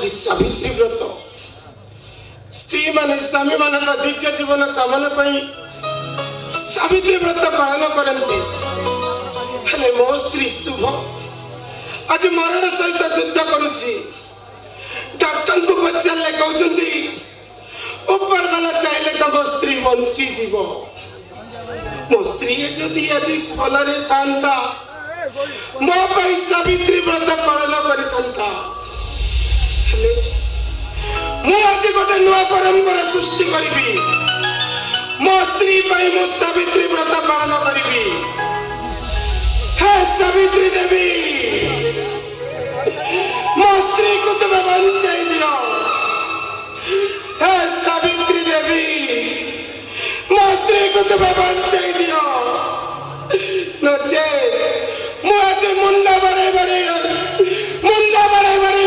आज सावित्री व्रत स्त्री माने स्वामी मान दिव्य जीवन कामना सावित्री व्रत पालन करती हेले मो स्त्री शुभ आज मरण सहित युद्ध करुछि डॉक्टर को पचारे कहते ऊपर वाला चाहे तम स्त्री बंची जीव मो स्त्री जदि आज भलरे था मो सावित्री व्रत पालन करता आज गोटे नुआ परंपरा सृष्टि करी मो स्त्री मो सावित्री व्रत पालन करी हे सावित्री देवी मो स्त्री को तुम बंचाई दियो हे सावित्री देवी मो स्त्री को तुम बंचाई दियो नचे मुझे मुंडा बड़े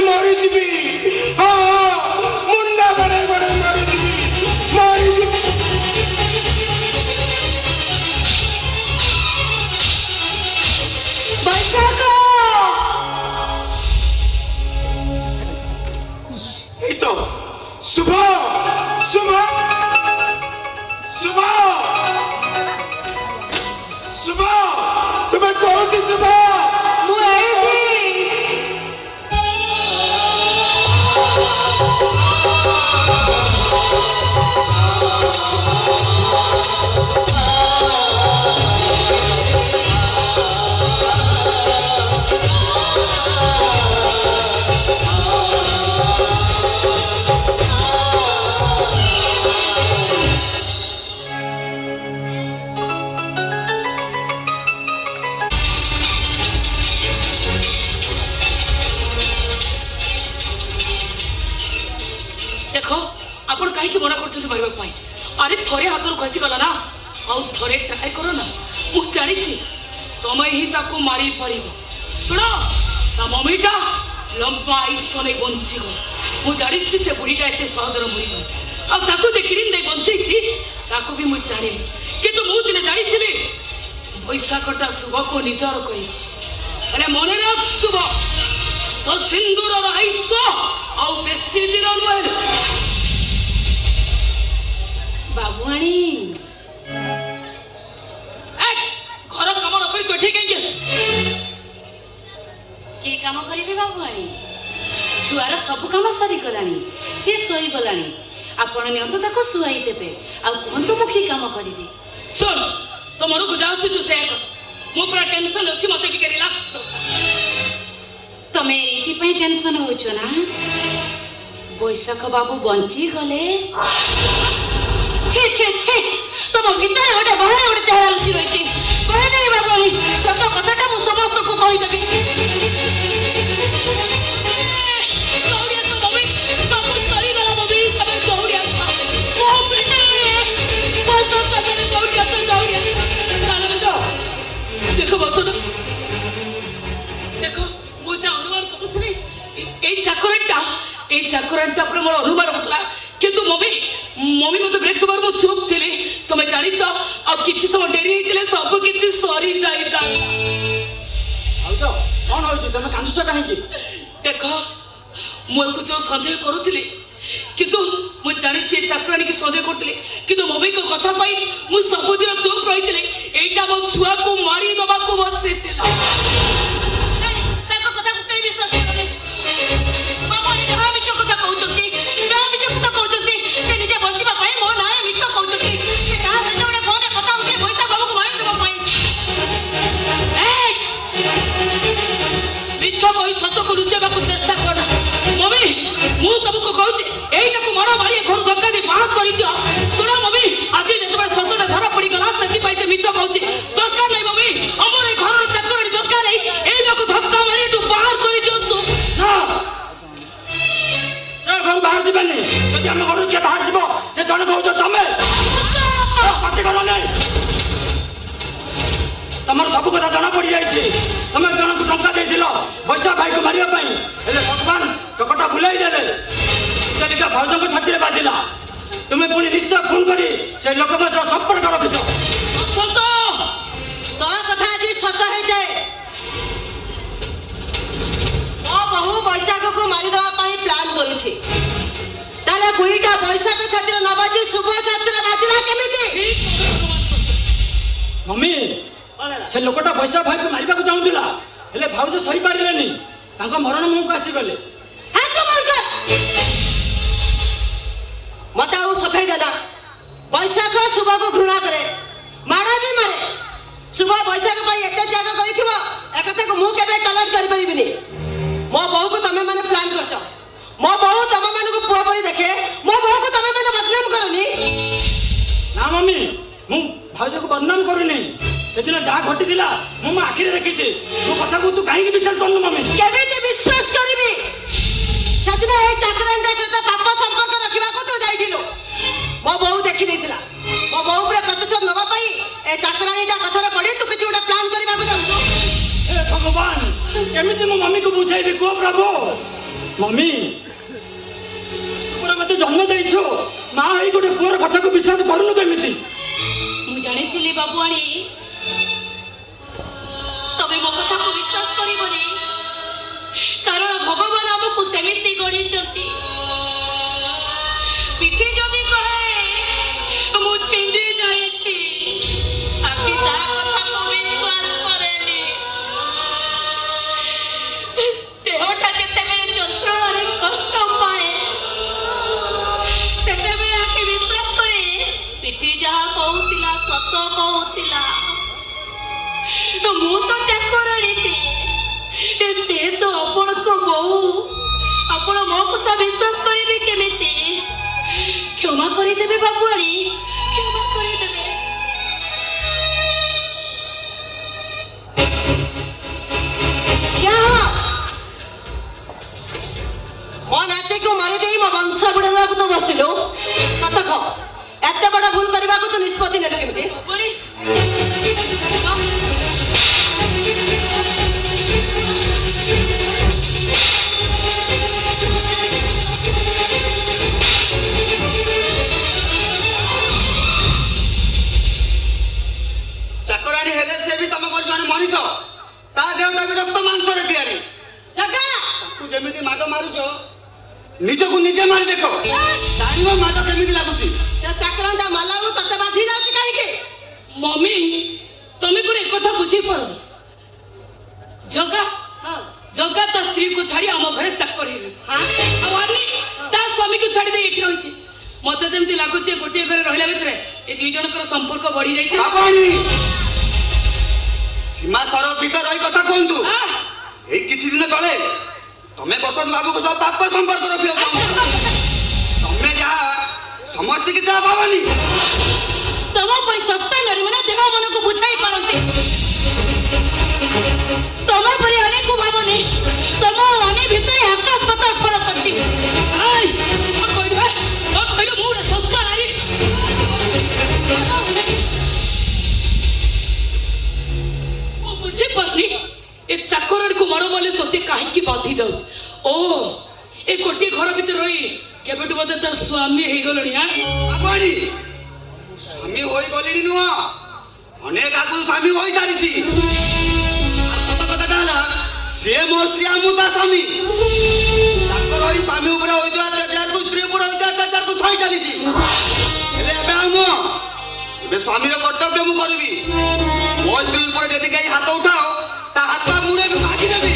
मरी जीवी हाँ मुंडा बड़े मरी जीवी तो सुबह सुबह सुबह सुबह तुम्हें कौन थी सुबह कहीं मना कर अरे थोड़े हाथ खसी गला ना आउ थोड़े ट्राए करो ना मुझे जानी तुम ही मारी पार शुण ता मम्मीटा लंबा आयुष नहीं बंचीग मुझे जानी से बुढ़ीटा एत सहजर मर आगे देखी बंचेची भी मुझे जानी कि मुझे जानी बैशाखटा शुभ को निजर कर मन रख शुभ तो सिंदूर आयुष आउ बेसी दिन नुहे बाबुआणी घर कम न कर ठीक किए कम करेंगे बाबुआणी छुआर सब कम सरी गलानी सी शोई गलानी आपण नियंतु ताको सुआई देबे आ कोहंतु मु की काम करिवे सुन तो मन को जाउ से से मो पूरा टेंशन अछि मते टिके रिलैक्स तो तमे एटी पई टेंशन होचो ना बैशाख बाबू बंची गले छे छे छे तुम भीतर गोटे बाहर गोटे चेहरा लुचि रही कहे नहीं बाबू सत कथाटा मु समस्त को कहीदेवी देख बस देख मुझे अनुमान करुली चाकरटा पर मोर अनुमान होता किंतु मम्मी मम्मी मत ब्रेक तुम मुझे चुप थी तुम जानी कि समय डेरी होते सब किसी सरी जाता कौन हो तुम कांदुच कहीं देख मुझे जो सन्देह करुली किंतु मुझे जानी चाकराणी की सन्देह करुली कि मम्मी को कथा पाई मुझे सबुदिन चुप रही यहीटा मो छुआ को मारी दबा को बसई सत को लुचेबा चेष्टा कर मम्मी मु तुमको कहूँ यहीटा को मर मारी घर धक्का दी बाहर कर दियो सुन मम्मी आज जो सतटा धरा पड़ी गला से मिछ कहूँ दरकार नहीं मम्मी अमर घर चाकराणी दरकार नहीं यही धक्का मारी तू बाहर कर दियो से घर बाहर जीवानी जब आम घर किए बाहर जीव से जन कह तमें पार्टी कर तुम सब कथा जना पड़ जाए तुम जन को टंका दे बैशा भाई को मारे भगवान चकटा बुलाई दे भौज को छाती में बाजिला तुम्हें पुणी निश्चय फोन कर लोक संपर्क रखिच सत तो कथा आज सत हो जाए मो बहु बैशाख को मारिदेवा प्लां कर କୁଇଟା ବୈଶାଖ ଛାତ୍ର ନ ବାଜି ଶୁଭ ଛାତ୍ର ବାଜିଲା କେମିତି? ମମି ସେ ଲୋକଟା ବୈଶାଖ ଭାଇକୁ ମାରିବାକୁ ଚାହୁଁଥିଲା, ହେଲେ ଭାଉଜ ସହିପାରିଲେନି, ତାଙ୍କ ମରଣ ମୁହଁକୁ ଆସିଗଲେ। ହାତ ବନ୍ଦ କର। ମତେ ଆଉ ସଫେଇ ଦେଲା। ବୈଶାଖ ଶୁଭକୁ ଘୃଣା କରେ, ମାଡ଼ ବି ମାରେ। ଶୁଭ ବୈଶାଖ ପାଇଁ ଏତେ ତ୍ୟାଗ କରିଥିବ, ଏକଥାକୁ ମୁଁ କେବେ ଟଲରେଟ୍ କରିପାରିବିନି। ମୋ ବୋହୁକୁ ତମେ ମାନେ ପ୍ଲାନ୍ କରିଛ। ମୋ ବୋହୁ ତମ ମାନଙ୍କୁ ପୁଅ ପରି ଦେଖେ, ମୋ ବୋହୁକୁ ତମେ ମାନେ ବଦନାମ କରନି। ନା ମମି, ମୁଁ ଭାଉଜକୁ ବଦନାମ କରୁନି। ସେଦିନ ଯାହା ଘଟିଥିଲା ମୁଁ ମୋ ଆଖିରେ ଦେଖିଛି। ମୋ କଥାକୁ ତୁ କାହିଁକି ବିଶ୍ୱାସ କରୁନୁ ମମି? କେମିତି ବିଶ୍ୱାସ କରିବି? ସେଦିନ ଏଇ ଚାକରାଣୀଙ୍କ ସହିତ ପାପ ସମ୍ପର୍କ ରଖିବାକୁ ତୁ ଯାଇଥିଲୁ। ମୋ ବୋହୁ ଦେଖି ଦେଇଥିଲା। ମୋ ବୋହୁ ଉପରେ ପ୍ରତିଶୋଧ ନେବା ପାଇଁ ଏ ଚାକରାଣୀଟା କଥାରେ ପଡି ତୁ କିଛି ଗୋଟେ ପ୍ଲାନ୍ କରିବାକୁ ଚାହୁଁଛୁ। ଏ ଭଗବାନ, କେମିତି ମୋ ମମିକୁ ବୁଝାଇବି କୁହ ପ୍ରଭୁ? ମମି, ମତେ ଜନ୍ମ ଦେଇଛୁ, ମା ହେଇ ଗୋଟେ ପୁଅର କଥାକୁ ବିଶ୍ୱାସ କରୁନୁ କେମିତି? ମୁଁ ଜାଣିଥିଲି ବାବୁଆଣୀ ତମେ ମୋ କଥାକୁ ବିଶ୍ୱାସ କରିବନି, କାରଣ ଭଗବାନ ଆମକୁ ସେମିତି ଗଢ଼ିଛନ୍ତି। ପିଠି ଯଦି କହେ ମୁଁ ଛିଣ୍ଡି ଯାଇଛି, ଆଖି ତା କଥାକୁ ବିଶ୍ୱାସ କରେନି। ଦେହଟା ଯେତେବେଳେ ଯନ୍ତ୍ରଣାରେ କଷ୍ଟ ପାଏ, ସେତେବେଳେ ଆଖି ବିଶ୍ୱାସ କରେ ପିଠି ଯାହା କହୁଥିଲା ସତ କହୁଥିଲା। ମୁଁ ତ ଚାକରାଣୀ ଥିଲେ, ସେ ତ ଆପଣଙ୍କ ବୋହୁ। ଆପଣ ମୋ କଥା ବିଶ୍ୱାସ କରିବେ କେମିତି? କ୍ଷମା କରିଦେବେ ବାବୁଆଣୀ, କ୍ଷମା କରିଦେବେ। ମୋ ନାତିକୁ ମାରିଦେଇ ମୋ ବଂଶ ବୁଡ଼େଇବାକୁ ତୁ ବସିଥିଲୁ। ସତ କହ, ଏତେ ବଡ଼ ଭୁଲ କରିବାକୁ ତୁ ନିଷ୍ପତ୍ତି ନେଲୁ କେମିତି? ବାବୁଆଣୀ, ଚାକରାଣୀ ହେଲେ ସେ ବି ତମ ପରି ଜଣେ ମଣିଷ। ତା ଦେହଟା ବି ରକ୍ତ ମାଂସରେ ତିଆରି। ଜଗା, ତାକୁ ଯେମିତି ମାଡ଼ ମାରୁଛ, ନିଜକୁ ନିଜେ ମାରି ଦେଖ, ଜାଣିବ ମାଡ଼ କେମିତି ଲାଗୁଛି। ସେ ଚାକରାଣୀଟା ମାଲାକୁ ତତେ ବାଧି ଯାଉଛି କାହିଁକି? ମମି ତମେ ପୁଣି ଏକଥା ବୁଝିପାରୁନି। ଜଗା ଜଗା ତା ସ୍ତ୍ରୀକୁ ଛାଡ଼ି ଆମ ଘରେ ଚାକର ହେଇଯାଇଛି, ଆଉ ଆନି ତା ସ୍ୱାମୀକୁ ଛାଡ଼ି ଦେଇ ଏଠି ରହିଛି। ମତେ ଯେମିତି ଲାଗୁଛି ଗୋଟିଏ ଘରେ ରହିଲା ଭିତରେ ଏ ଦୁଇ ଜଣଙ୍କର ସମ୍ପର୍କ ବଢି ଯାଇଛି। ସୀମା ସରହଦ ଭିତରେ ରହି କଥା କୁହନ୍ତୁ। ଏଇ କିଛି ଦିନ ତଳେ ତମେ ବସନ୍ତ ବାବୁଙ୍କ ସହ ପାପ ସମ୍ପର୍କ ରଖିବ। ତମେ ଯାହା ସମସ୍ତେ କିଛି ଭାବନି। ତମ ପରି ଶସ୍ତା ନାରୀମାନେ ଦେହ ମନକୁ ବୁଝାଇ ପାରନ୍ତି। ତମ ପରି ଅନେକ ଭାବନି। ତମ ଅନେକ ଭିତରେ ଆକାଶ ପାତାଳ ଫରକ ଅଛି। ମୁଁ ଶସ୍ତା ନାରୀ। ମୁଁ ବୁଝିପାରୁନି ଏ ଚାକରାଣୀକୁ ମାଡ଼ ମାରିଲେ ତୋତେ କାହିଁକି ବାଧି ଯାଉଛି। ଓ ଏ ଗୋଟିଏ ଘର ଭିତରେ ରହି କେବେଠୁ ବୋଧେ ତା ସ୍ୱାମୀ ହେଇଗଲଣି। ବାବୁଆଣୀ, ସ୍ୱାମୀ ହୋଇଗଲିଣି ନୁହଁ, ଅନେକ ଆଗରୁ ସ୍ୱାମୀ ହୋଇସାରିଛି। କଥାଟା ହେଲା ସେ ମୋ ସ୍ତ୍ରୀ ଆଉ ମୁଁ ତା ସ୍ୱାମୀ। ତାଙ୍କର ଏଇ ସ୍ୱାମୀ ଉପରେ ହୋଇଥିବା ଅତ୍ୟାଚାରକୁ, ସ୍ତ୍ରୀ ଉପରେ ହୋଇଥିବା ଅତ୍ୟାଚାରକୁ ସହି ଚାଲିଛି। ହେଲେ ଏବେ ଆଉ ନୁହଁ, ଏବେ ସ୍ୱାମୀର କର୍ତ୍ତବ୍ୟ ମୁଁ କରିବି। ମୋ ସ୍ତ୍ରୀ ଉପରେ ଯଦି କେହି ହାତ ଉଠାଅ, ତା ହାତ ମୁଣ୍ଡେ ଭାଙ୍ଗିଦେବି।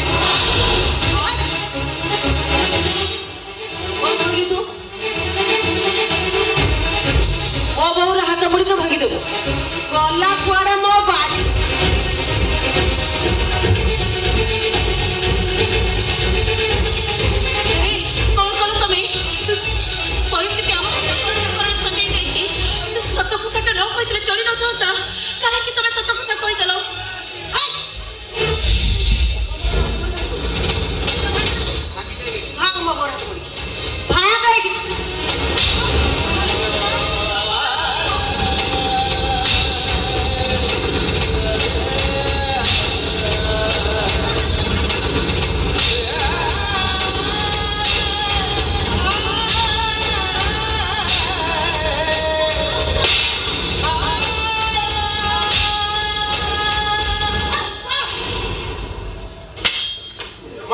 ମୋ ବୋହୁର ହାତ ମୁଡ଼ି ତୁ ଭାଙ୍ଗିଦେବୁ। ଗଲା କୁଆଡେ ମୋ ବାଡ଼ି। କଣ କଲ ତମେ? ପରିସ୍ଥିତି ଆମ ସଜେଇ ଦେଇଛି। ସତ କଥାଟା ନ କହିଥିଲେ ଚଳି ନଥାନ୍ତା, କାହିଁକି ତମେ ସତ କଥା କହିଦେଲ? ଭାଗ ମୋ ବୋହୁର ହାତ ମୁଡ଼ି ଭାଗ ଏଇଠି।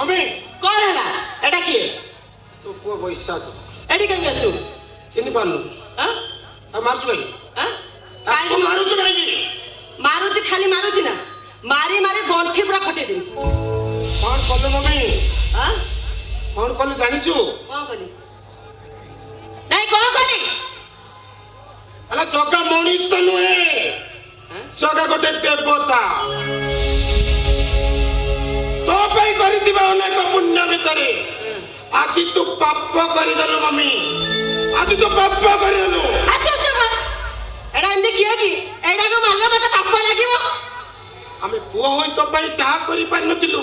ମମି, କଣ ହେଲା? ଏଟା କିଏ? ତୋ ପୁଅ ବୈଶାଖ। ଏଠି କାହିଁକି ଆସୁ? ଚିହ୍ନି ପାରୁନୁ ଆଁ? ଆଉ ମାରୁଛୁ କାଇଁ ଆଁ? ତାକୁ ମାରୁଛୁ କାହିଁକି ମାରୁଛି ଖାଲି ମାରୁଛି ନା ମାରି ମାରି ଗଣ୍ଠି ପୁରା ଫଟେଇଦେବି। କଣ କଲୁ ମମି ଆଁ? କଣ କଲୁ ଜାଣିଛୁ କଣ କଲି ନାଇଁ କଣ କଲି? ହେଲା ଜଗା ମଣିଷ ନୁହେଁ ଜଗା ଗୋଟେ ଦେବତା ତୋ ପାଇଁ କରିଥିବା ଅନେକ ପୁଣ୍ୟ ଭିତରେ ଆଜି ତୁ ପାପ କରିଦେଲୁ ମମି ଆଜି ତୁ ପାପ କରିଦେଲୁ। ଏଟା ଏମିତି କିଏ କି ଏଇଟାକୁ ମାରିଲେ ମତେ ପାପ ଲାଗିବ। ଆମେ ପୁଅ ହୋଇ ତୋ ପାଇଁ ଚାହା କରିପାରିନଥିଲୁ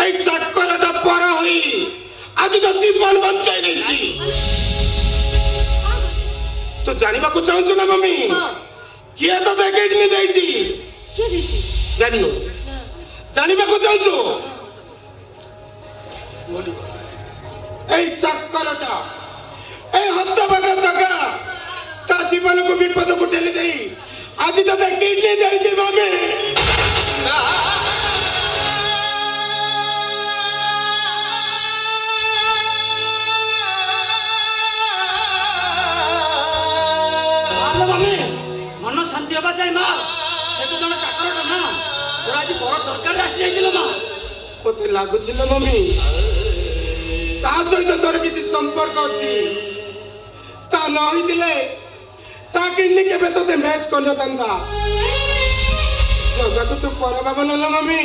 ଏଇ ଚାକରଟା ପର ହୋଇ ଆଜି ତ ଜୀବନ ବଞ୍ଚାଇ ଦେଇଛି। ତୁ ଜାଣିବାକୁ ଚାହୁଁଛୁ ନା ମମି କିଏ ତତେ କିଡନୀ ଦେଇଛି କିଏ ଦେଇଛି ଜାଣିନୁ ଜାଣିବାକୁ ଚାହୁଁଛୁ ଏଇ ଚାକରଟା ଏଇ ହତଭାଗା ଜଗା ତା ଜୀବନକୁ ବିପଦକୁ ଠେଲି ଦେଇ ଆଜି ତତେ କିଡନୀ ଦେଇଛି ମମି। ମମି ମନ ଶାନ୍ତି ହବା ଯାଏ ମା ସେ ତ ଜଣେ ଚାକରଟା ନା ତୋର ଆଜି ବଡ ଦରକାରରେ ଆସି ଯାଇଥିଲ ମା। ମତେ ଲାଗୁଛି ନା ମମି ତା ସହିତ ତୋର କିଛି ସମ୍ପର୍କ ଅଛି ତା ନ ହେଇଥିଲେ ତା କିଡନୀ କେବେ ତତେ ମ୍ୟାଚ୍ କରିନଥାନ୍ତା। ଜଗାକୁ ତୁ ପର ଭାବନା ନା ମମି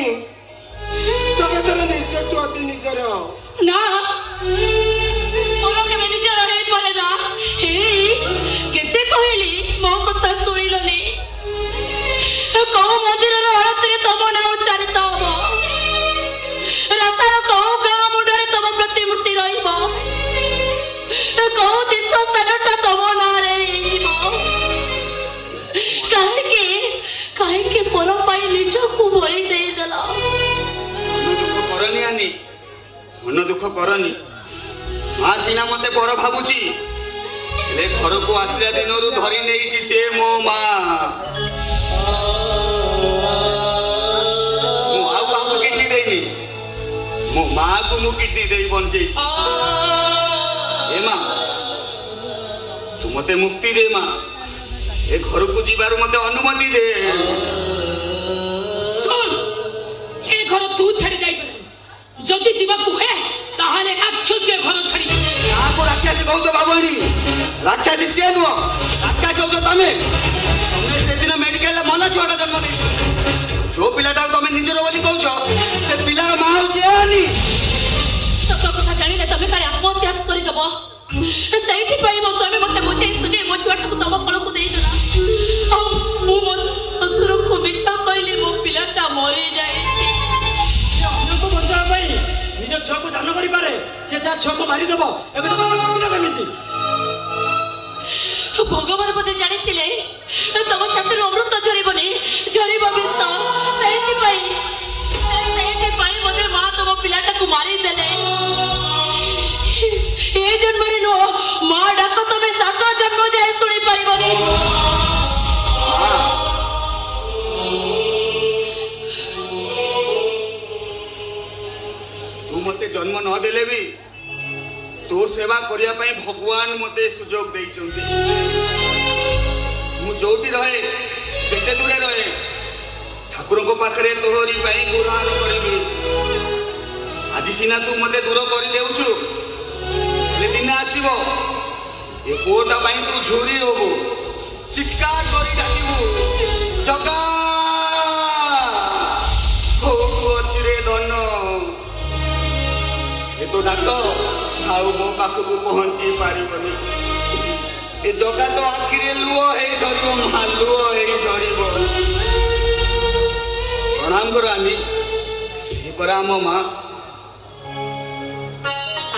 ଜଗା ତୋର ନିଜଠୁ ଅତି ନିଜର ନା ମୋର କେବେ ନିଜର ହେଇପାରେ ନା। ହେଇ କେତେ କହିଲି ମୋ କଥା ଶୁଣିଲନି। କୋଉ ମନ୍ଦିରର ଆଳତିରେ ତମ ନାଁ ଉଚ୍ଚାରିତ ହବ ରାସ୍ତାର କୋଉ ଗାଁ ମୁଣ୍ଡରେ ତମ ପ୍ରତିମୂର୍ତ୍ତି ରହିବ କୋଉ ତୀର୍ଥ ସ୍ଥାନଟା ତମ ନାଁରେ ହେଇଯିବ। କାହିଁକି କାହିଁକି ପର ପାଇଁ ନିଜକୁ ବଳି ଦେଇଦେଲ। ମନ ଦୁଃଖ କରନି ମା ସିନା ମତେ ପର ଭାବୁଛି ହେଲେ ଘରକୁ ଆସିଲା ଦିନରୁ ଧରି ନେଇଛି ସେ ମୋ ମା। ମୁଁ ଆଉ କାହାକୁ କିଡନୀ ଦେଇନି ମୋ ମାକୁ ମୁଁ କିଡନୀ ଦେଇ ବଞ୍ଚେଇଛି। ଏ ମା ତୁ ମତେ ମୁକ୍ତି ଦେ ମା ଏ ଘରକୁ ଯିବାରୁ ମତେ ଅନୁମତି ଦେ। ଶୁଣ ଏ ଘର ତୁ ଛାଡ଼ି ଯାଇପାରିବୁ ଯଦି ଯିବାକୁ ହୁଏ ତାହେଲେ ରାକ୍ଷସୀ ଘର ଛାଡ଼ି। କାହାକୁ ରାକ୍ଷାସୀ କହୁଛ ବାବୁଣି ରାକ୍ଷାସୀ ସିଏ ନୁହଁ ରାକ୍ଷାସୀ ହଉଛ ତମେ। ତମେ ସେଦିନ ମେଡିକାଲରେ ମନ ଛୁଆଟା ଜନ୍ମ ଦେଇଛ ଯୋଉ ପିଲାଟାକୁ ତମେ ନିଜର ବୋଲି କହୁଛ ସେ ପିଲାର ମା ହଉଛି ଏହାନି। ସତ କଥା ଜାଣିଲେ ତମେ କାଳେ ଆତ୍ମହତ୍ୟା କରିଦବ ସେଇଥିପାଇଁ ମୋ ସ୍ୱାମୀ ମତେ ବୁଝେଇ ସୁଝେଇ ମୋ ଛୁଆଟାକୁ ତମ କଳକୁ ଦେଇଦେଲା। ଆଉ ମୁଁ ମୋ ଶ୍ୱଶୁରକୁ ମିଛ କହିଲି ମୋ ପିଲାଟା ମରିଯାଇଛି। ଅନ୍ୟକୁ ବଞ୍ଚାଇବା ପାଇଁ ନିଜ ଛୁଆକୁ ଦାନ କରିପାରେ ସେ ତା ଛୁଆକୁ ମାରିଦେବ ଏବେ କେମିତି? ଭଗବାନ ବୋଧେ ଜାଣିଥିଲେ ତମ ଛାତିରୁ ଅମୃତ ଝରିବନି ଝରିବ ବିଷ। ସେଇଥିପାଇଁ ବୋଧେ ମା ତମ ପିଲାଟାକୁ ମାରିଦେଲେ। ଏ ଜନ୍ମରେ ନୁହଁ ମା ଡାକ ତମେ 7 ଜନ୍ମ ଯାଏ ଶୁଣି ପାରିବନି। ତୁ ମତେ ଜନ୍ମ ନ ଦେଲେ ବି ତୋ ସେବା କରିବା ପାଇଁ ଭଗବାନ ମତେ ସୁଯୋଗ ଦେଇଛନ୍ତି। ମୁଁ ଯୋଉଠି ରହେ ଯେତେ ଦୂରେ ରହେ ଠାକୁରଙ୍କ ପାଖରେ ତୋହରି ପାଇଁ ଗୁହାର କରିବି। ଆଜି ସିନା ତୁ ମତେ ଦୂର କରିଦେଉଛୁ ହେଲେ ଦିନ ଆସିବ ଏ ପୁଅଟା ପାଇଁ ତୁ ଝୁରି ହବୁ ଚିତ୍କାର କରି ଡାକିବୁ ଜଗା କୋଉଠୁ ଅଛି ରେ ଧନ ଏ ତ ଡାକ ଆଉ ମୋ ପାଖକୁ ପହଞ୍ଚି ପାରିବନି। ଏ ଜଗା ତ ଆଖିରେ ଲୁହ ହେଇ ଝରିବ ମା ଲୁହ ହେଇ ଝରିବ। ପ୍ରଣାମ କର ଆମେ ସେ ପରା ଆମ ମା।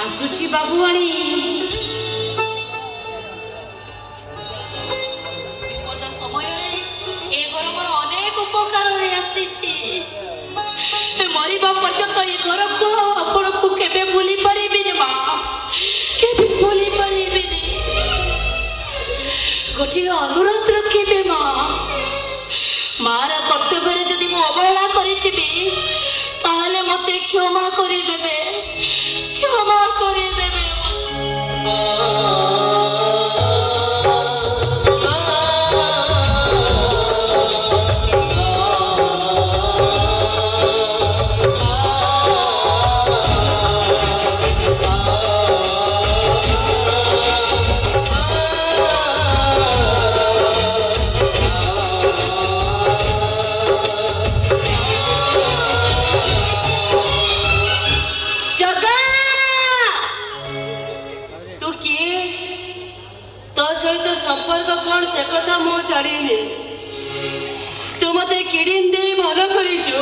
ଆସୁଛି ବାବୁଆଣୀ ବିପଦ ସମୟରେ ଏ ଘର ମୋର ଅନେକ ଉପକାରରେ ଆସିଛି। ମରିବା ପର୍ଯ୍ୟନ୍ତ ଏ ଘରକୁ ଆପଣଙ୍କୁ କେବେ ଭୁଲି ପାରିବିନି ମା କେବେ ଭୁଲି ପାରିବିନି। ଗୋଟିଏ ଅନୁରୋଧ ରଖିବେ ମା ମାର କର୍ତ୍ତବ୍ୟରେ ଯଦି ମୁଁ ଅବହେଳା କରିଥିବି ତାହେଲେ ମତେ କ୍ଷମା କରିଦେବେ କ୍ଷମା କରିଦେବେ। କିଡିନ୍ ଦେଇ ଭଲ କରିଛୁ।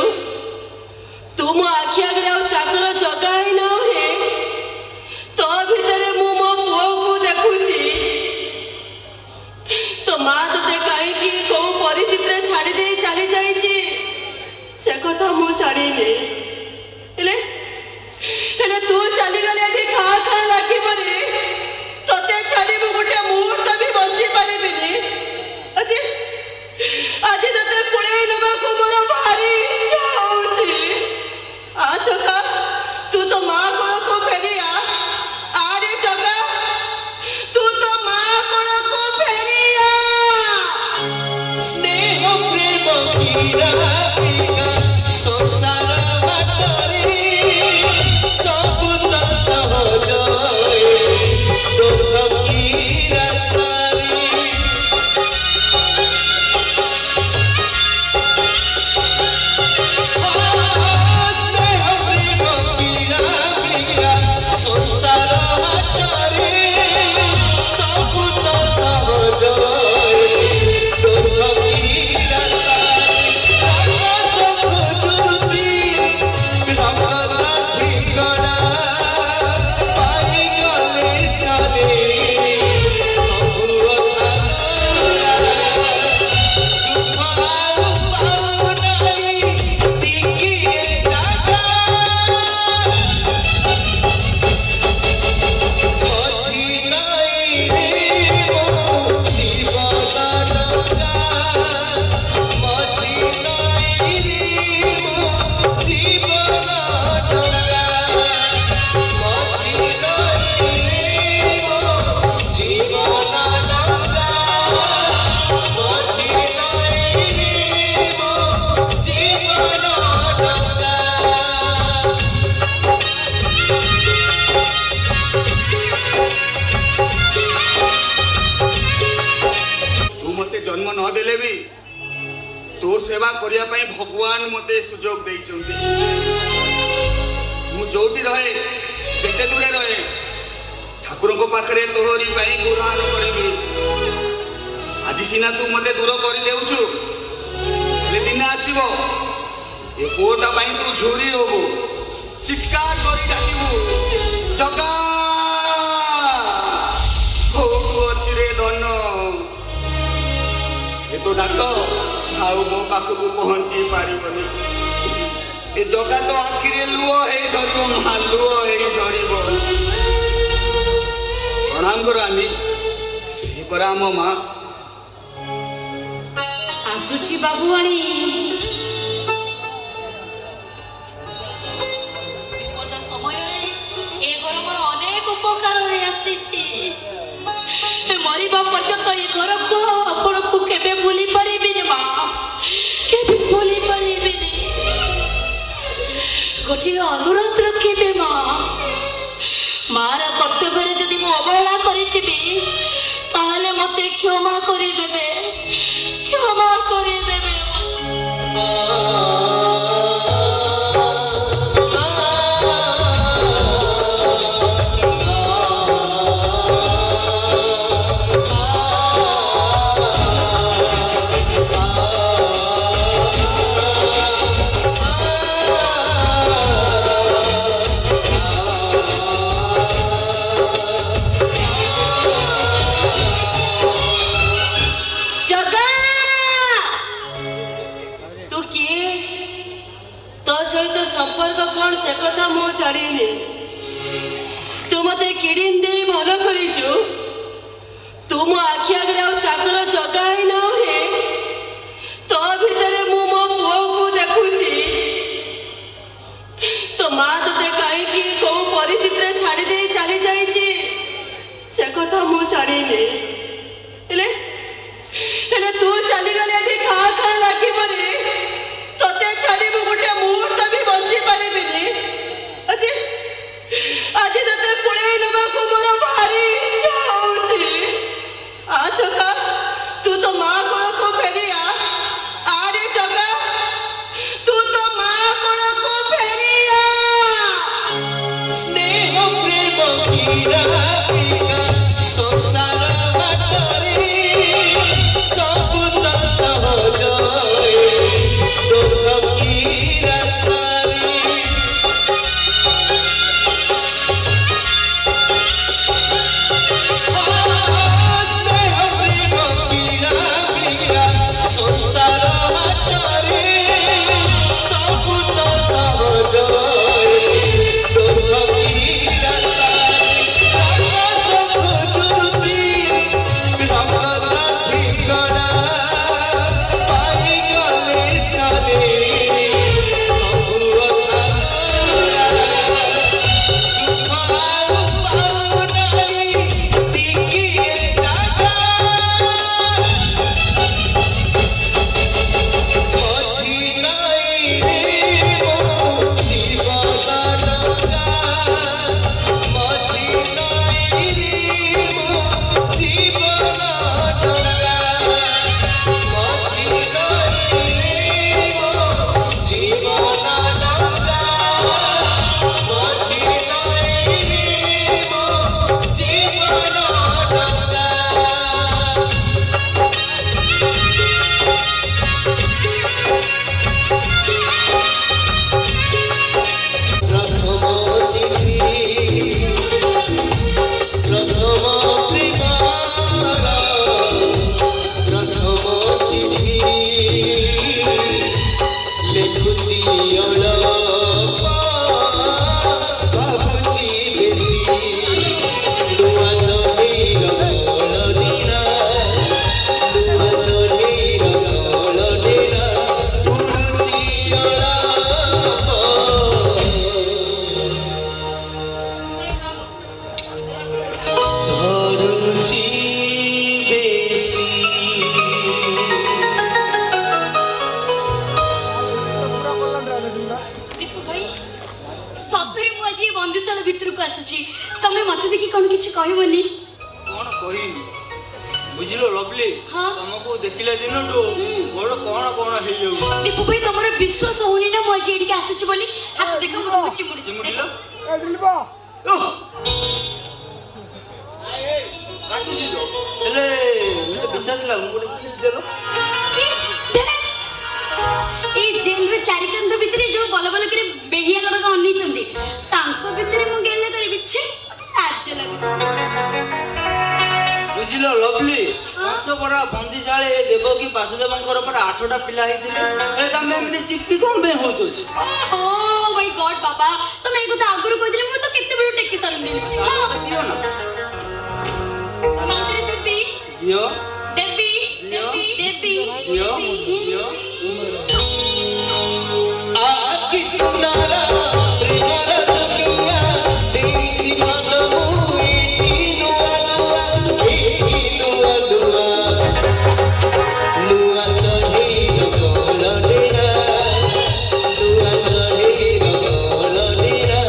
ତୁ ମୋ ଆଖି ଆଗରେ ଆଉ ଚାକର ଜଗା ହେଇନାଉ ରେ। ତୋ ଭିତରେ ମୁଁ ମୋ ପୁଅକୁ ଦେଖୁଛି। ତୋ ମା ତୋତେ କାହିଁକି କୋଉ ପରିସ୍ଥିତିରେ ଛାଡ଼ି ଦେଇ ଚାଲି ଯାଇଛି ସେ କଥା ମୁଁ ଜାଣିନି। ହେଲେ ତୁ ଚାଲିଗଲେ ଏଠି ଖାଁ ଖାଁ ଲାଗିବନି। ତୋତେ ଛାଡ଼ି ମୁଁ ଗୋଟେ ମୁହୂର୍ତ୍ତ ବି ବଞ୍ଚି ପାରିବିନି। ଆଜି ତୋତେ ପୁଳେଇ ନେବାକୁ ମୋର ଭାରି ଇଚ୍ଛା ହଉଛି। ଆ ଚକା ତୁ ତ ମା କୋଳକୁ ଫେରିଆ। ଆରେ ଚକା ତୁ ତ ମା କୋଳକୁ ଫେରିଆ। ସ୍ନେହ ପ୍ରେମ କିରା ସଂସାର ବାଟରେ ସବୁ ତ ସହଜ सेवा करिया पई भगवान मते सुजोग देइचंती। मु जोटी रहे जेते दूरे रहे ठाकुर को पाखरे तोहरी पई गुहार करबी। आज सिना तू मते दूर करि देउछु ले दिन आसीबो ए कोटा पई तू झुरी होबो चित्कार करि डाकिबू जगा होटु अचिरे धन ए तो डाक आउ मो पाखकु पहुंची पारिबनी। ए जगा तो आखिरे लुओ हे झरिबो मालुओ हे झरिबो। प्रणाम करो आमी से परा मो मां आसुची बाबुआणी। विपद समय ए घर मोर अनेक उपकार रे आसीची। मरिबा पर्यंत ए घर को आपण को केबे भूली परिबिनी मां, केबे भूली परिबिनी। गोटे अनुरोध रखिबे मां, मार कर्तव्य जदि मु अवहेला करिथिबी ताहले मते क्षमा करिदेबे, क्षमा करिदेबे। संपर्क कौन से कथा मो जानी। तू मते किडीन दे भल करिछु। तू मो आखि आगरे आ चाकर जगा ही ना हे। तो भीतरे मु मो पुओ को देखुची। तो मां तते काहे की को परिस्थिति रे छाडी दे चली जाईची से कथा मो जानी ने। हेले तू चली गले एठी खा खा लागी परे तते छाडी मु गोटे मुहूर्त भी बंची पारिबिनी। आज तते पुळेई नेबाकू मोर भारी इच्छा होउची। आ चका तू तो मां ଭଞ୍ଜଶାଳା ଭିତରକୁ ଆସିଛି ତମେ ମତେ ଦେଖି କଣ କିଛି କହିବନି? କଣ କହିବି ବୁଝିଲ ଲଭଲି ହଁ। ତମକୁ ଦେଖିଲା ଦିନଠୁ ମୋର କଣ କଣ ହେଇଯାଉଛି। ଦୀପୁ ଭାଇ ତମର ବିଶ୍ୱାସ ହଉନି ନା ମୁଁ ଆଜି ଏଠିକି ଆସିଛି ବୋଲି? ହାତ ଦେଖ ମୁଁ ତମକୁ ଚିମୁଡିଛି। ଚିମୁଡିଲ ହେଲେ ମତେ ବିଶ୍ୱାସ ଲାଗୁନି ଗୋଟେ କିସ୍ ଦେଲ এই জেলর চারিকান্ত ভিতরে যে বল বল করে বেহিয়া গুড়াক অনিছন্তি তাঙ্ক ভিতরে মু গেলে করিবি ছি মতে লাজ লাগুଛି। ବୁଝିଲ ଲଭଲି ବର୍ଷ ପରା ବନ୍ଦିଶାଳେ ଦେବକୀ ବାସୁଦେବଙ୍କର ପରା 8ଟା ପିଲା ହେଇଥିଲେ ହେଲେ ତମେ ଏମିତି ଚିପି କଣ ପାଇଁ ହଉଛ? ଓ ମାଇ ଗଡ୍ ବାବା ତମେ এই কথা আগুরু কইদিলে মু তো কেতে বড় টেকি সারন্দিনি। ଦିଅ ନା শান্তিরে দেবী ଦିଅ দেবী দেবী দেবী ଦିଅ ଦିଅ आकी सुनारा प्रेमर दुनिया देची मनमु एठी नुआ नुआ चढ़े गलडेरा नुआ चढ़े गलडेरा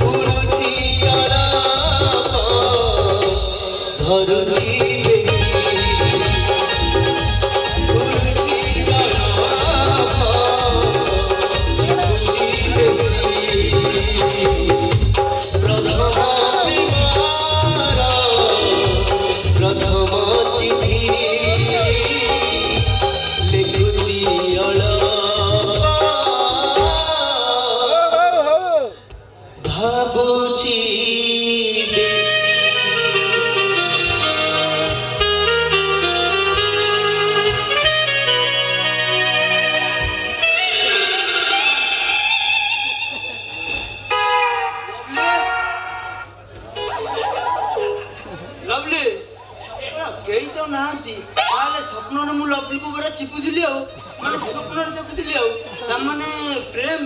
गुरुजी अरा धरुजी ଲଭଲି କେହି ତ ନାହାନ୍ତି ତାହେଲେ ସ୍ୱପ୍ନରେ ମୁଁ ଲଭଲିକୁ ପୁରା ଚିପୁଥିଲି ଆଉ ମାନେ ସ୍ୱପ୍ନରେ ଦେଖୁଥିଲି ଆଉ ତାମାନେ ପ୍ରେମ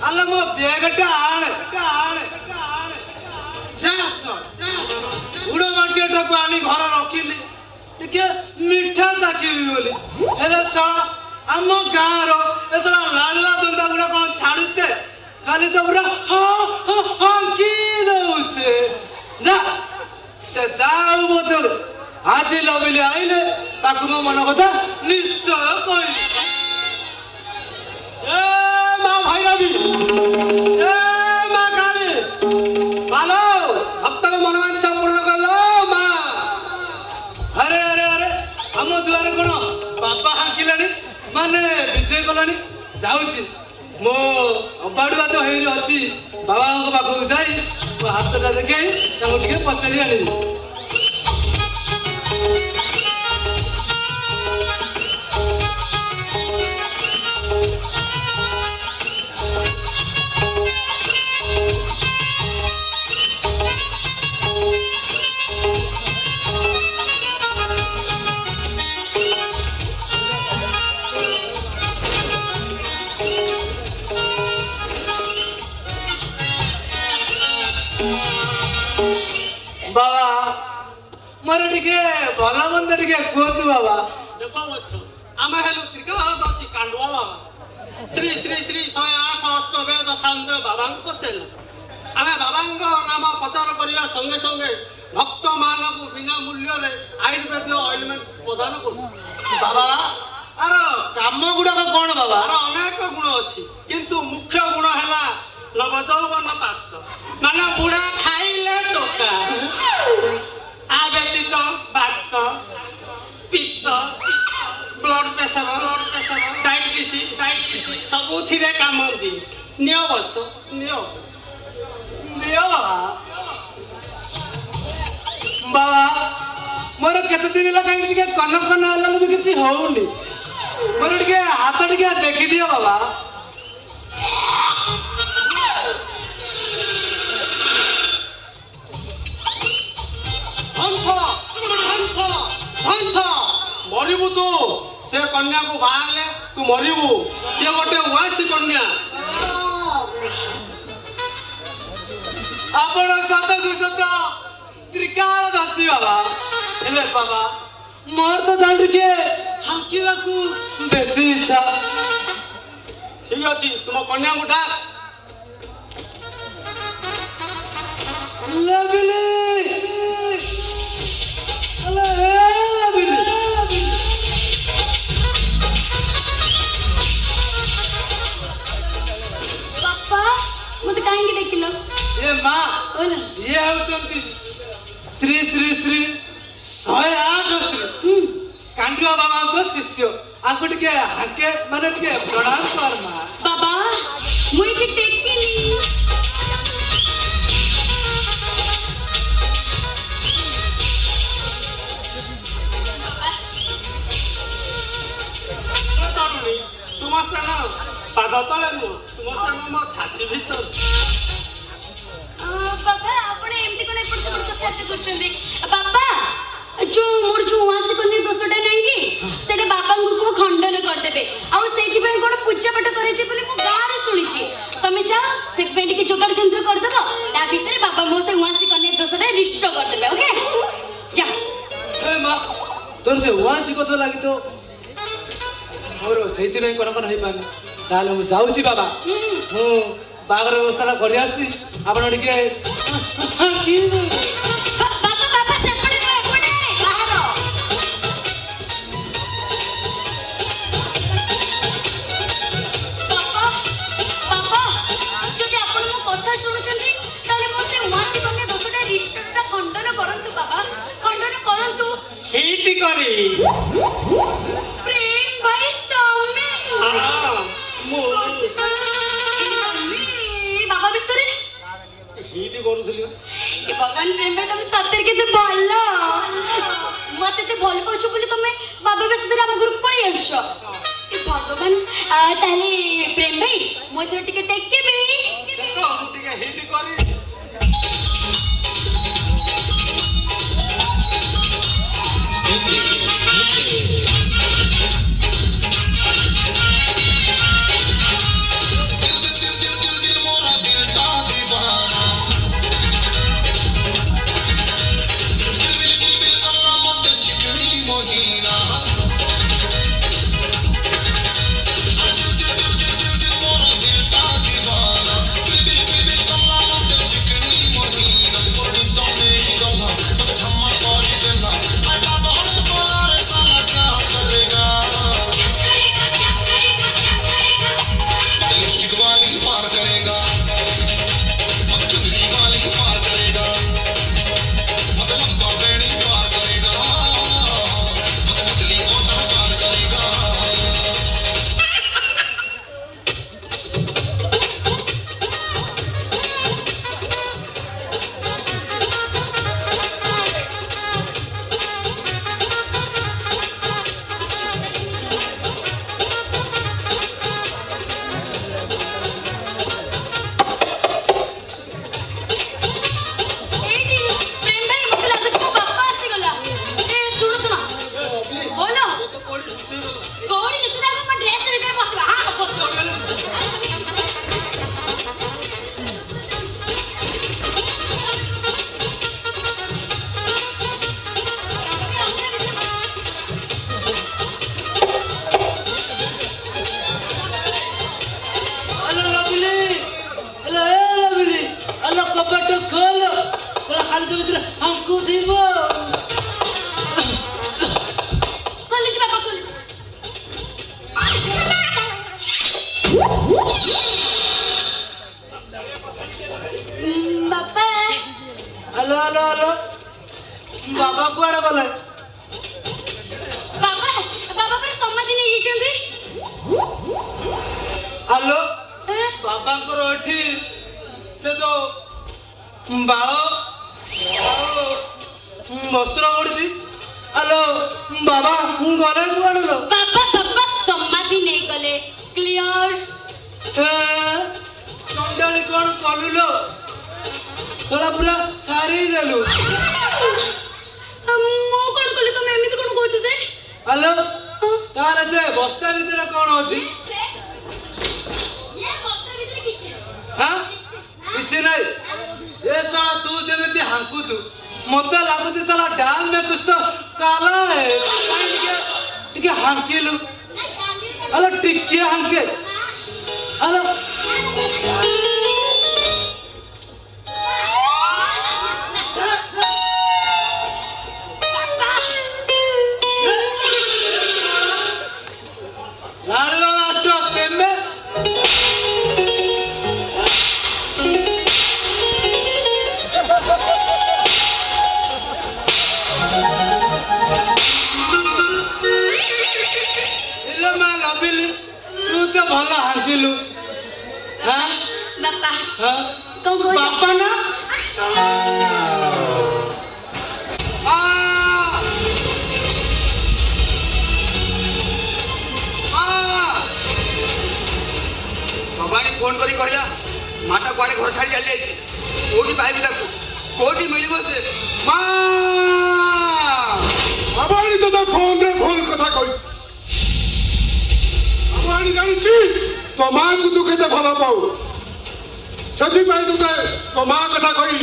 ଆଲେ ମୋ ବ୍ୟାଗଟା ଆଣେ ଉଡ଼ ମାଟିଆଟାକୁ ଆଣି ଘର ରଖିଲି ଟିକେ ମିଠା ଚାଖିବି ବୋଲି ହେଲେ ଶଳା ଆମ ଗାଁର ଏ ଶଳା ଲାଲୁଆ ଜନ୍ଦା ଗୁଡ଼ା କଣ ଛାଡୁଛେ ଖାଲି ତ ପୁରା ହଙ୍କି ଦଉଛେ ଯା ସେ ଯାଉ ବୋଝ ଆଜି ଲବିଲି ଆଇଲେ ତାକୁ ମୋ ମନ କଥା ନିଶ୍ଚୟ କହିବି। ମା ଭୈରବୀ ମା କାଳୀ ভালো ভক্তকে মনোবাঞ্ছা পূর্ণ করলো মা। আরে আরে আরে ଆମ ଦୁଆରେ କଣ ବାପା ହାଙ୍କିଲାଣି ମାନେ ବିଜୟ କଲାଣି ଯାଉଛି ମୋ ଅବାଡୁଆ ଯୋଉ ହେଇରି ଅଛି ବାବାଙ୍କ ପାଖକୁ ଯାଇ ମୋ ହାତଟା ଦେଖେଇ ତାଙ୍କୁ ଟିକେ ପଚାରି ଆଣିବି। ବାବା ମୋର ଟିକେ ଭଲ ମନ୍ଦ ଟିକେ କୁହନ୍ତୁ ବାବା। ଦେଖ ବଛ ଆମେ ହେଲୁ ତ୍ରିକାଳଦର୍ଶୀ କାଣ୍ଡୁଆ ବାବା ଶ୍ରୀ ଶ୍ରୀ ଶ୍ରୀ 108 ଅଷ୍ଟବେଦ ସାନ୍ଦ ବାବାଙ୍କ ଚେଲ ଆମେ ବାବାଙ୍କ ନାମ ପ୍ରଚାର କରିବା ସଙ୍ଗେ ସଙ୍ଗେ ଭକ୍ତମାନଙ୍କୁ ବିନା ମୂଲ୍ୟରେ ଆୟୁର୍ବେଦୀୟ ଅଏଣ୍ଟମେଣ୍ଟ ପ୍ରଦାନ କରୁ। ବାବା ଆର କାମ ଗୁଡାକ କଣ ବାବା? ତାର ଅନେକ ଗୁଣ ଅଛି କିନ୍ତୁ ମୁଖ୍ୟ ଗୁଣ ହେଲା ନବଯୌବନ ପ୍ରାପ୍ତ ମାନେ ବୁଢା ଖାଇଲେ ଟୋକା ଆ ବ୍ୟତୀତ ବାତ ପିତ୍ତ ବ୍ଲଡ ପ୍ରେସର ଡାଇବେଟିସ୍ ସବୁଥିରେ କାମ ଦିଏ। ନିଅ ବଛ ନିଅ ବାବା ବାବା ମୋର କେତେ ଦିନ ହେଲା କାହିଁକି ଟିକେ କନ ହେଲା ବି କିଛି ହଉନି ମୋର ଟିକେ ହାତ ଟିକେ ଦେଖିଦିଅ ବାବା। ମରିବୁ ତୁ से कन्या को बाहले तू मरिबू से गोटे उआसी कन्या ଆପଣ ସତକୁ ସତ ତ୍ରିକାଳ ଦାସୀ ବାବା ହେଲେ ବାବା ମୋର ତ ଦାଣ୍ଡିକେ ହାଙ୍କିବାକୁ ବେଶୀ ଇଚ୍ଛା ठीक अछि तुम कन्या को डाक ଲବିଲି ହେଲେ ଲବିଲି ବାପା ମତେ କାହିଁକି ଡାକିଲ ଏ ମା ଓଲା ଇଏ ହେଉଛନ୍ତି ଶ୍ରୀ ଶ୍ରୀ ଶ୍ରୀ 108 ଶ୍ରୀ କାଣ୍ଡୁଆ ବାବାଙ୍କ ଶିଷ୍ୟ ଆଙ୍କୁ ଟିକେ ହାକେ ମାନେ ଟିକେ ପ୍ରଣାମ କର ମା ବାବା ମୁଁ ଏଠି ଟେକିନି तरुणी तुम स्थान पाद तले नुह तुम स्थान मो छाती भीतर बाबा आपण एमती कोन एपट सेपट कथा करछन्ते बाबा जो मोर जो वास कोनी दोसटा नाही कि सेटे बाबा को खंडन कर देबे आ सेति पे कोन पूजा पाठ करे जे बोले मु गार सुनिछि तमे जा सेति पे के जोगाड़ यंत्र कर दबो ता भीतर बाबा मो से वास कोनी दोसटा रिष्ट कर देबे ओके जा हे मा तोर जे वासी कथा लागि तो मोर सेति नै कोन कोन होई पानी ताले मु जाउची बाबा मु बागर व्यवस्था करि आसी आपण टिके की बाबा बाबा सेपड़े नो एपड़े बाहर बाबा बाबा जदि आपण मो कथा सुनुचंती ताले मो से वासी कोनी दोसटा रिष्टटा खंडन करंतु बाबा खंडन करंतु हेटी करी प्रेम भाई तमे हां मो बाबा बिस्तरे हेटी करूथली ए भगवान प्रेम भाई तुम सत्तर के तो भलो मते ते भल करछु बोली तुमे बाबा बिस्तरे हम ग्रुप पळी आछो ए भगवान ताले प्रेम भाई मो थोर टिके टेके बे देखो मु टिके हेटी करी बाबा कुआड़े गले बाबा बाबा पर समाधि नहीं जाइछन्ती आलो बाबांकर एठी से जो बाळ वस्त्र ओढसी आलो बाबा गले कुआड़े लो बाबा बाबा समाधि नहीं गले क्लियर संडाली कोन कलु लो सोला पूरा सारी देलु मो कोन कले तुम एमिति कोन कहछु जे हेलो तार ଆରେ ସେ ବସ୍ତା ଭିତରେ କ'ଣ ଅଛି? ହାଁ କିଛି ନାହିଁ। ଏ ଶଳା ତୁ ଯେମିତି ହାଙ୍କୁଛୁ ମତେ ଲାଗୁଛି ଶଳା ଡାଲ ମେ କୁछ ତ କାଲା ହେ। ଟିକେ ହାଙ୍କିଲୁ ଆଲୋ ଟିକେ ହାଙ୍କେ ଆଲୋ। ଲାଡ଼ୁଆ ବାଟ କେମେ ତୁ ତ ଭଲ ହାଙ୍କିଲୁ। ବାପା ହଁ କଣ କହୁଛ? ବାପା ନା ଭବାନୀ ଫୋନ କରି କହିଲା ମାଟା କୁଆଡେ ଘର ଛାଡ଼ି ଚାଲି ଯାଇଛି। କୋଉଠି ପାଇବି ତାକୁ, କୋଉଠି ମିଳିବ ସେ? ମା ଭବାନୀ ତୋତେ ଫୋନରେ ଭୁଲ କଥା କହିଛି। ଭବାନୀ ଜାଣିଛି ତୋ ମାଆକୁ ତୁ କେତେ ଭଲ ପାଉ, ସେଥିପାଇଁ ତୋତେ ତୋ ମା କଥା କହି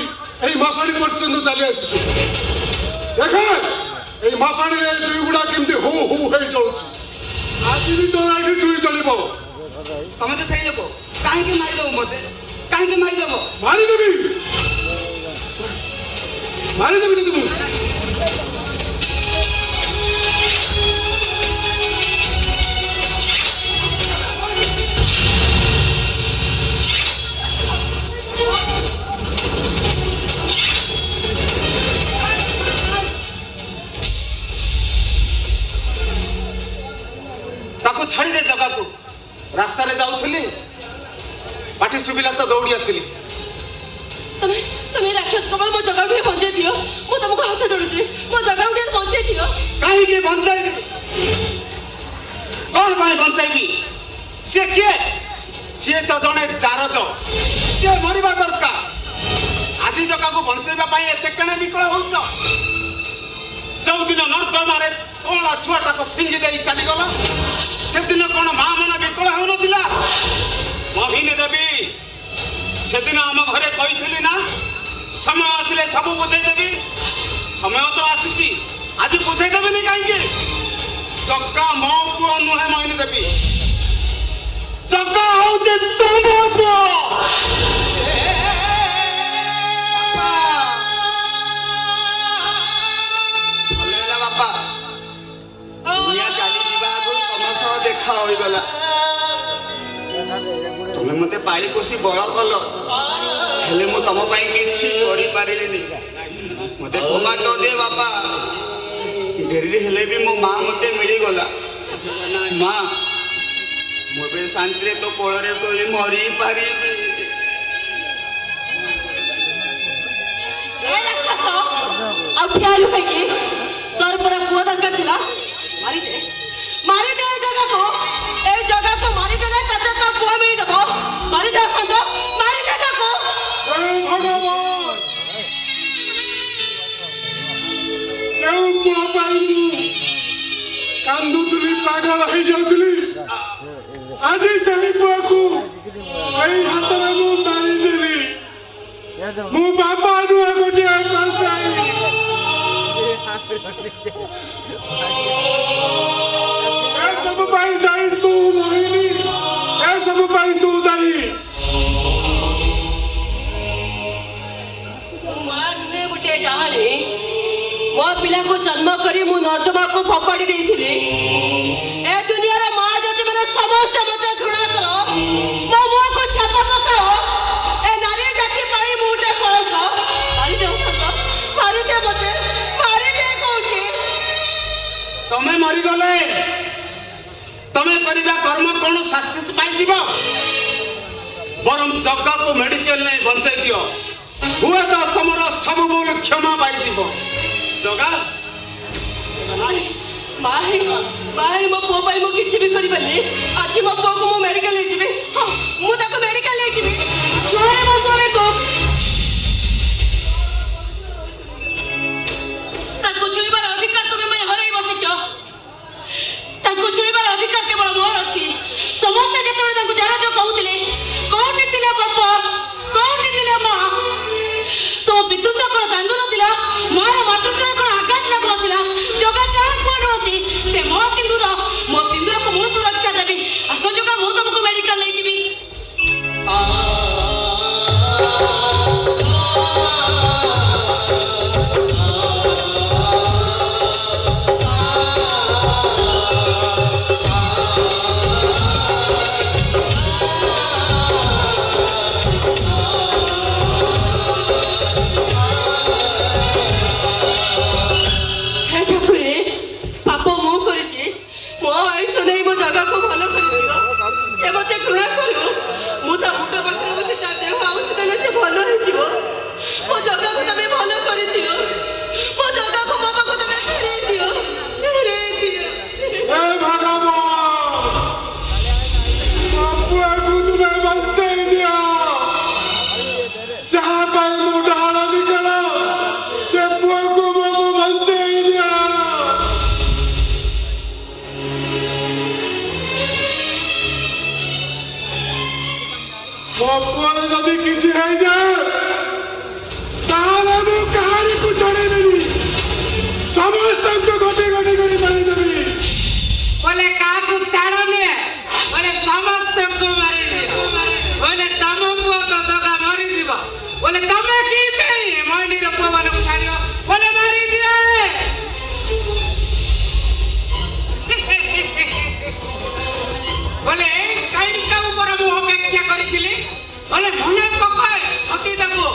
ଏଇ ମଶାଣି ପର୍ଯ୍ୟନ୍ତ ଚାଲି ଆସିଛୁ। ଦେଖ ଏଇ ମଶାଣିରେ ଜୁଇଗୁଡା କେମିତି ହୁ ହୁ ହେଇ ଯାଉଛି। ଆଜି ବି ତୋର ଏଠି ଜୁଇ ଚଳିବ। ତମେ ତ ସେଇ ଲୋକ, କାହିଁକି ମାରିଦବ ମତେ? କାହିଁକି ମାରିଦବ? ମାରିଦେବି ମାରିଦେବି ତତେ ମୁଁ। ତାକୁ ଛାଡ଼ିଦେ ଜାଗାକୁ। ରାସ୍ତାରେ ଯାଉଥିଲି ପାଟି ଶୁଭିଲା ତ ଦୌଡ଼ି ଆସିଲି। ତମେ ରାକ୍ଷସ କମଳ ମୋ ଜଗାକୁ ଟିକେ ବଞ୍ଚେଇ ଦିଅ। ମୁଁ ତମକୁ ହାତ ଯୋଡୁଛି, ମୋ ଜଗାକୁ ଟିକେ ବଞ୍ଚେଇ ଦିଅ। କାହିଁକି ବଞ୍ଚାଇବି? କ'ଣ ପାଇଁ ବଞ୍ଚାଇବି? ସିଏ କିଏ? ସିଏ ତ ଜଣେ ଜାରଜ, ସିଏ ମରିବା ଦରକାର। ଆଜି ଜଗାକୁ ବଞ୍ଚାଇବା ପାଇଁ ଏତେ କେଣେ ବିକଳ ହଉଛ? ଯୋଉଦିନ ନର୍ଦ୍ଦମାରେ କଣ ଛୁଆଟାକୁ ଫିଙ୍ଗି ଦେଇ ଚାଲିଗଲା ସେଦିନ କ'ଣ ମା ମନ ବିକଳ ହେଉନଥିଲା? ମୋହିନୀ ଦେବୀ, ସେଦିନ ଆମ ଘରେ କହିଥିଲି ନା ସମୟ ଆସିଲେ ସବୁ ବୁଝେଇଦେବି। ସମୟ ତ ଆସିଛି, ଆଜି ବୁଝେଇଦେବିନି କାହିଁକି? ଜଗା ମୋ ପୁଅ ନୁହେଁ ମୋହିନୀ ଦେବୀ, ଜଗା ହଉଛି ତମ ପୁଅ। ବାପା ଦୁନିଆ ଚାଲିଯିବା ଆଗରୁ ତମ ସହ ଦେଖା ହୋଇଗଲା। ତମେ ମତେ ପାଳି ପୋଷି ବଳ କଲ, ହେଲେ ମୁଁ ତମ ପାଇଁ କିଛି କରିପାରିଲିନି। ମତେ କ୍ଷମା କରିଦିଏ ବାପା। ଡେରିରେ ହେଲେ ବି ମୋ ମା ମତେ ମିଳିଗଲା। ମା ମୁଁ ଏବେ ଶାନ୍ତିରେ ତୋ କୋଳରେ ଶୋଇ ମରି ପାରିବି। ଆଉ ଠିଆ ହେଲୁ କାହିଁକି? ତୋର ପରା ପୁଅ ଦରକାର ଥିଲା। ମାରିଦେ ଏଇ ଜାଗାକୁ ମାରିଦେଲେ ତତେ ତୋ ପୁଅ ମିଳିଦେବ। ମାରିଦେ ସାଙ୍ଗ, ମାରିଦେ ତାକୁ। ଯେଉଁ ପୁଅ ପାଇଁ ମୁଁ କାନ୍ଦୁଥିଲି, ପାଗଳ ହେଇଯାଉଥିଲି, ଆଜି ସେହି ପୁଅକୁ ଏଇ ହାତରେ ମୁଁ ମାରିଦେଲି। ମୁଁ ବାପା ନୁହେଁ, ଗୋଟିଏ କଂସାଇ। ଏସବୁ ପାଇଁ ଦାୟୀ ତୁ ମୋହିନୀ, ଏସବୁ ପାଇଁ ତୁ ଦାୟୀ। ମା ନୁହେଁ ଗୋଟିଏ ଡାହାଣୀ। ମୋ ପିଲାକୁ ଜନ୍ମ କରି ମୁଁ ନର୍ଦ୍ଦମାକୁ ଫୋପାଡ଼ି ଦେଇଥିଲି। ଏ ଦୁନିଆର ମା ଯଦି ମାନେ ସମସ୍ତେ ମତେ ଘୃଣା କର, ମୋ ମୁହଁକୁ ଛାପ ପକାଅ, ଏ ନାରୀ ଜାତି ପାଇଁ ମୁଁ ଗୋଟେ କଳଙ୍କ। ମାରିଦେ ମାରିଦେ ମତେ, ମାରିଦେ କହୁଛି। ତମେ ମରିଗଲେ ତମେ କରିବା କର୍ମ କ'ଣ ଶାସ୍ତି ପାଇଯିବ? ବରଂ ଜଗାକୁ ମେଡିକାଲ ନେଇ ବଞ୍ଚାଇ ଦିଅ, ହୁଏତ ତମର ସବୁ ଭୁଲ କ୍ଷମା ପାଇଯିବ। ଜଗା ଭାଇ ମୋ ପୁଅ ପାଇଁ ମୁଁ କିଛି ବି କରିପାରିନି। ଆଜି ମୋ ପୁଅକୁ ମୁଁ ମେଡିକାଲ ନେଇଯିବି। ହଁ, ମୁଁ ତାକୁ ମେଡିକାଲ ନେଇଯିବି। ଛୁଆରେ ମୋ ସ୍ୱାମୀକୁ ତାକୁ ଛୁଇଁବାର ଅଧିକାର ତୁମେ ମାନେ ହରାଇ ବସିଛ। ତାକୁ ଛୁଇଁବାର ତମର ଯଦି କିଛି ହେଇଯାଏ ତାହେଲେ ମୁଁ କାହାରିକୁ ଛାଡ଼ିବିନି, ସମସ୍ତଙ୍କୁ ଗୋଟି ଗୋଟି କରି ମାରିଦେବି। बोले काकू छाड़ने बोले समस्त को मारी दियो बोले तम पुओ तो जगा मरी जीव बोले तमे की पे मोइनी रो पुओ वाला को छाड़ियो बोले मारी दियो बोले काइन का ऊपर मु अपेक्षा करिथिली बोले मने पकाय हती देखो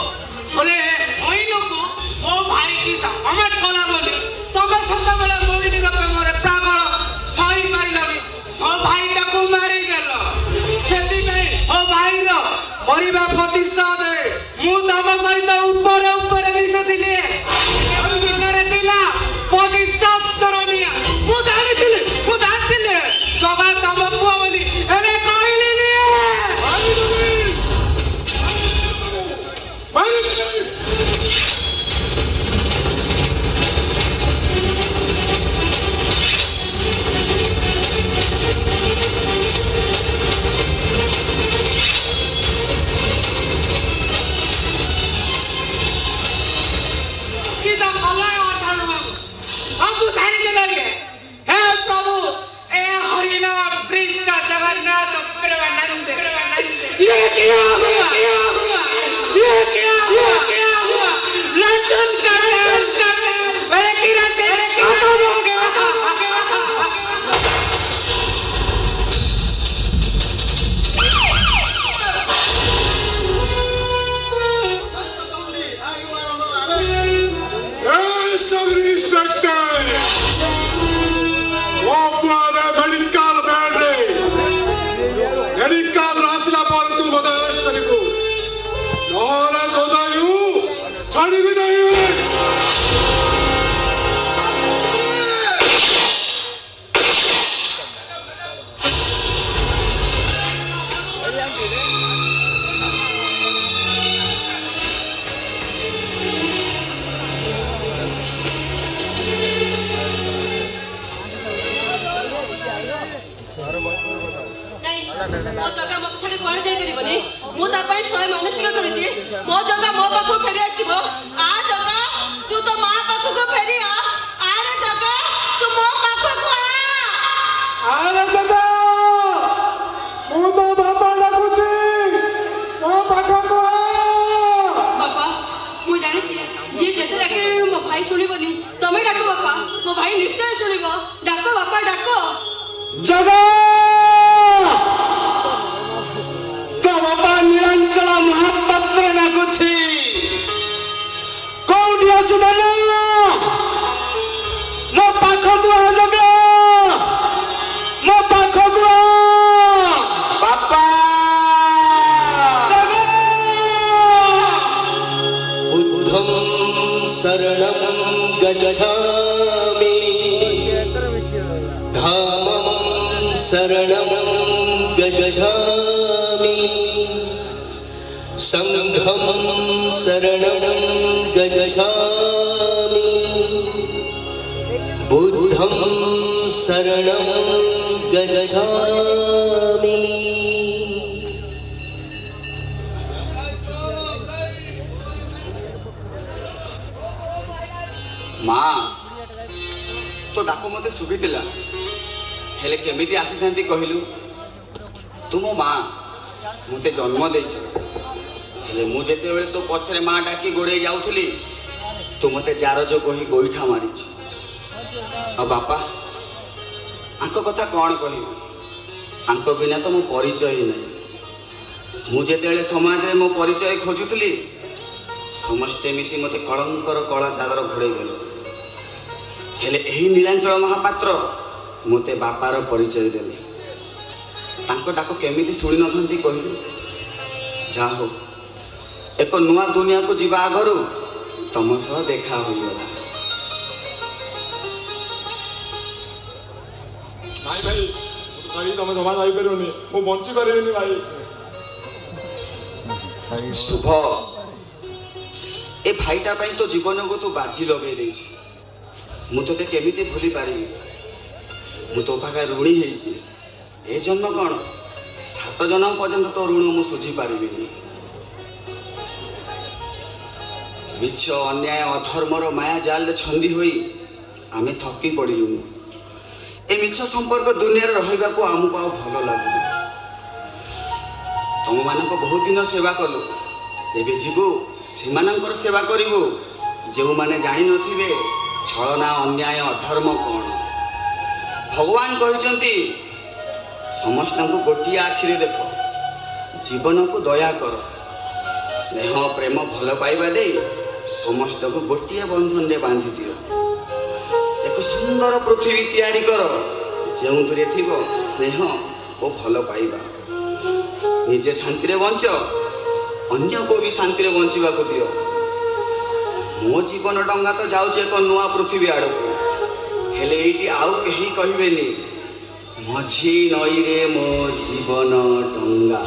बोले मोइनो को ओ भाई की सा कमेंट कला बोली तमे सदा बेला मोइनी रो पे मोरे पागल सही पाइलनी ओ भाई टाको मारी देलो सेदी में ओ भाई रो मरिबा प्रतिशत मु तम सहित ऊपर ऊपर मिस दिले मନରେ दिला प्रतिशत तरनिया मु जानिथिले जगा तम पुओ बोली एने कहली नी हमको सारी के लगे हे प्रभु ए हरिना कृष्ण जगन्नाथ प्रेमानंद ये क्या हुआ लंदन का मेरे किरा से खत्म हो गया सब इंस्पेक्टर ಒಬ್ಬನೇ ಮೆಡಿಕಲ್ ಬೇಡ್ರಿ, ಮೆಡಿಕಲ್ ರಾಸಿଲା ପରନ୍ତୁ ମୋତେ ଆରେଷ୍ଟ କରିବୁ, ନହେଲେ ତୋଦାୟୁ ଛାଡ଼ିବି ନାହିଁ। ମୋ ଜଗା ମତେ ଛାଡି କୁଆଡେ ଯାଇପାରିବନି, ମୁଁ ତା ପାଇଁ 100 ମାନସିକ କରିଛି, ମୋ ଜଗା ମୋ ପାଖକୁ ଫେରି ଆସିବ। ଆ ଜଗା ତୁ ତ ମା ପାଖକୁ ଫେରି ଆ, ଆରେ ଜଗା ତୁ ମୋ ପାଖକୁ ଆ। ଆରେ ଜଗା ମୁଁ ତ ବାପା ଡାକୁଛି, ମୋ ପାଖକୁ ଆ। ବାପା ମୁଁ ଜାଣିଛି ଯିଏ ଯେତେ ଡାକିଲେ ବି ମୋ ଭାଇ ଶୁଣିବନି, ତମେ ଡାକ ବାପା, ମୋ ଭାଇ ନିଶ୍ଚୟ ଶୁଣିବ। ଡାକ ବାପା ଡାକ। जगा तो बाबा निरंजन महापात्र डाकुछि कोठी अछि दलो मो पाखकु आ जगा मो पाखकु आ बापा जगा बुद्धं शरणं गच्छामि धामं शरणं गच्छामि संघं शरणं गच्छामि बुद्धं शरणं गच्छामि। माँ तो डाक मते सुभितिला हेले केमिति आसीथांती कहिलु तुम माँ मते जन्म देइछ हेले मु जेते बेले तो पछरे माँ डाकी गोड़े जाउथली तू मते जार जो कहि गोइठा मारिछ आ बापा आंको कथा कोन कहि आंको बिना तो मो परिचय नै मु जेते बेले समाज रे मो परिचय खोजुथली समस्ते मिसी मते कलंकर कला चादर घोड़े गले हेले एही नीलांचल महापात्र मते बापार परिचय देले तांको डाको केमिति सुनी नथंती कहिलु जा हो एक नुआ दुनिया को जीवा आगरु तम सह देखा होइला भाई भाई सही तमे जमा जाई परनी मु बंची करबिनी भाई शुभ ए भाईटा पई तो जीवन को तू बाजी लगे देछ मु तो केमिति भूली पारिबी मु तो पाखा ऋणी हेछि ए जन्म कोन 7 जन्म पर्यंत तो ऋण मु सुझी पारिबिनी ମିଛ ଅନ୍ୟାୟ ଅଧର୍ମର ମାୟା ଜାଲରେ ଛନ୍ଦି ହୋଇ ଆମେ ଥକି ପଡ଼ିଲୁଣୁ। ଏ ମିଛ ସମ୍ପର୍କ ଦୁନିଆରେ ରହିବାକୁ ଆମକୁ ଆଉ ଭଲ ଲାଗୁନି। ତମମାନଙ୍କ ବହୁତ ଦିନ ସେବା କଲୁ, ଏବେ ଯିବୁ ସେମାନଙ୍କର ସେବା କରିବୁ ଯେଉଁମାନେ ଜାଣିନଥିବେ ଛଳନା ଅନ୍ୟାୟ ଅଧର୍ମ କ'ଣ। ଭଗବାନ କହିଛନ୍ତି ସମସ୍ତଙ୍କୁ ଗୋଟିଏ ଆଖିରେ ଦେଖ, ଜୀବନକୁ ଦୟା କର, ସ୍ନେହ ପ୍ରେମ ଭଲ ପାଇବା ଦେଇ ସମସ୍ତଙ୍କୁ ଗୋଟିଏ ବନ୍ଧନରେ ବାନ୍ଧି ଦିଅ। ଏକ ସୁନ୍ଦର ପୃଥିବୀ ତିଆରି କର ଯେଉଁଥିରେ ଥିବ ସ୍ନେହ ଓ ଭଲ ପାଇବା। ନିଜେ ଶାନ୍ତିରେ ବଞ୍ଚ, ଅନ୍ୟକୁ ବି ଶାନ୍ତିରେ ବଞ୍ଚିବାକୁ ଦିଅ। ମୋ ଜୀବନ ଡଙ୍ଗା ତ ଯାଉଛି ଏକ ନୂଆ ପୃଥିବୀ ଆଡ଼କୁ, ହେଲେ ଏଇଠି ଆଉ କେହି କହିବେନି ମଝି ନଈରେ ମୋ ଜୀବନ ଡଙ୍ଗା।